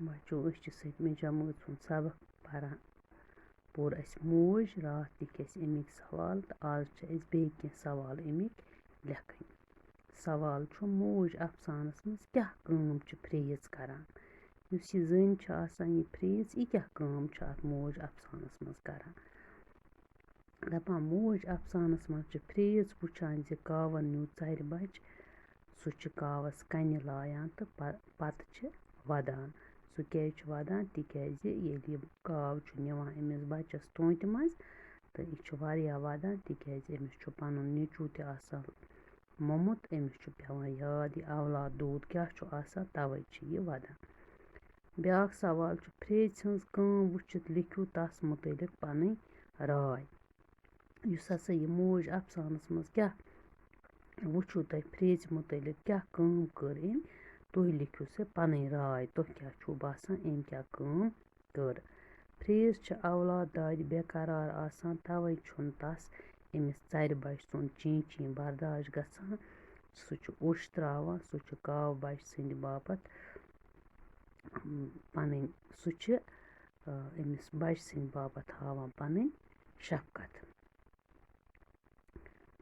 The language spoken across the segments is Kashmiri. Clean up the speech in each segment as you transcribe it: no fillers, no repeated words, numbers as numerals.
बच्चो अस सतमी जमात सुन सबक परान पोर अस मोज रात लिख अस अमिक सवाल तो आज अस बे सवाल अमिक लेखन सवाल मोज अफसानस मज क्या काम फ्रेज करान युस यह जन आसान यह फ्रेज यह क्या काम अत मोज अफसानस मज करान दपान मोज अफसानस मज फ्रेज वुचान ज कावन न्यू चार बज सह कावस कन लायान तो पत वदान सह क्या वदान तिकाज ये काव निवान अमिस बचस तोंत मज तो यह वारिया वदान तिकाज अमिस पनुन नीचू त मोमुत अमिस पेवान याद यह औलाद दूध क्या आसान तवे यह वदान ब्याक सवाल फ्रेज हज काम वुचित लिखियो तस मुतलिक पन राय युस हसा यह मोज अफसानस मज क्या वुचो तुह फ्रेज मुतलिक क्या काम कर अम तुह लिखियो से पन राय तुह क्या बासान अम क्या काम कर फ्रेज औलाद दाद बेकरार आसान तवे तस अमिस चार बज सुन ची ची बर्दाश्त गसान सह ओश त्रावान सह काव बच सद बापत पन सह अमिस बच सद बापत हावान पन शफकत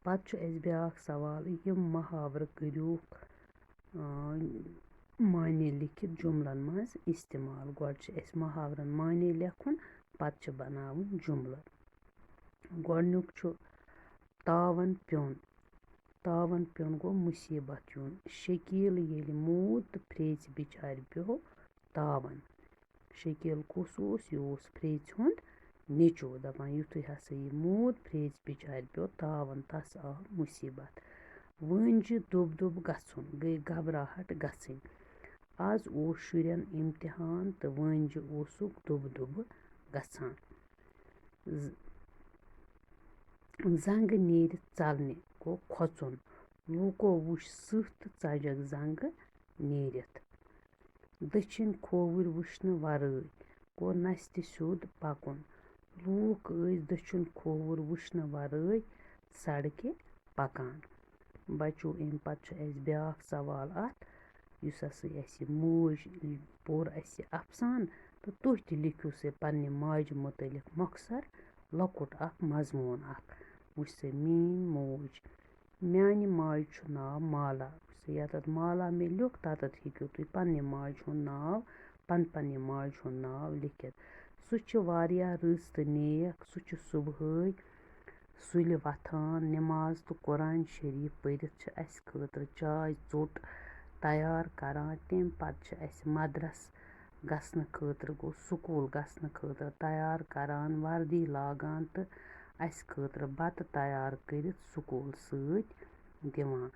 पत अस ब्याक सवाल यम मुहावर करो मानी लिखित जुमलन मज इस्तेमाल गोड अस मुहावरन मानी लेखुन पत बनावन जुमल गोडनुक तावन प्योन गो मुसीबत युन शकील येल मूद तो फ्रेज बिचार पे तावन शकील कुस यह फ्रेज हुंद नीचो दपान युथु हसा यह मूद फ्रेज बिचार पे तावन तस आव मुसीबत वन दुब दुब गछुन गई घबराहट गछन आज शुरन इम्तिहान तो वन दुब दुब गछान जंग नेर चलने गो खोचुन लूको वुच सह तो चजक जंग नेरित दछिन खोवर वुचन वरय गो नस्त स्योद पकुन लूक दछिन खोवर वुचन वरय सड़के पकान बच्चों अम पत अस ब्याक सवाल अत युस हसा अस मोज पोर अस अफसान तो तुह त लिखियो से पन्ने माज मुतलिक मौखसर लकुट अख मजमून अख वुच सा मीन मोज म्यानि माज नाव माला यत माला मे लिख तत हेको तुह पन्ने माज हुंद नाव पन्ने माज हुंद नाव लिखित सह वारिया रस तो नेक सह सुबह सुलि वथान नमाज तो कुरान शरीफ परित अस खतर चाय चोट तैयार करान तम पत अस मदरस गसन खतर गो स्कूल गसन खतर तैयार करान वर्दी लागान तो अस खतर बत तैयार करित स्कूल सत दिवान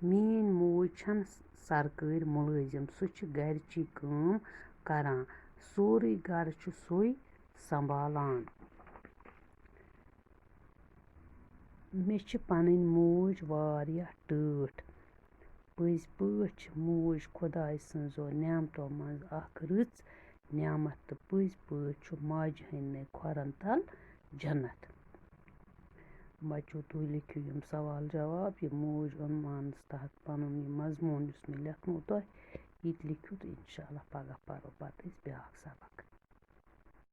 मीन मोज छन सरकारी मुलाजिम सह गरची काम करान सोरे गर सोई संभालान मे पनन मोज वारिया टठ पज पठ मोज खुदाय सजो नेमतो मज अख रच नेमत तो पज पठ माज हंद खोरन तल जन्नत बच्चों तुह लिखियो यम सवाल जवाब यह मोज उन्वान तहत पनुन यह मजमून मे लेखनो तुह ये लिखियो तो इंशाल्लाह पगह परो पत ब्याक सबक।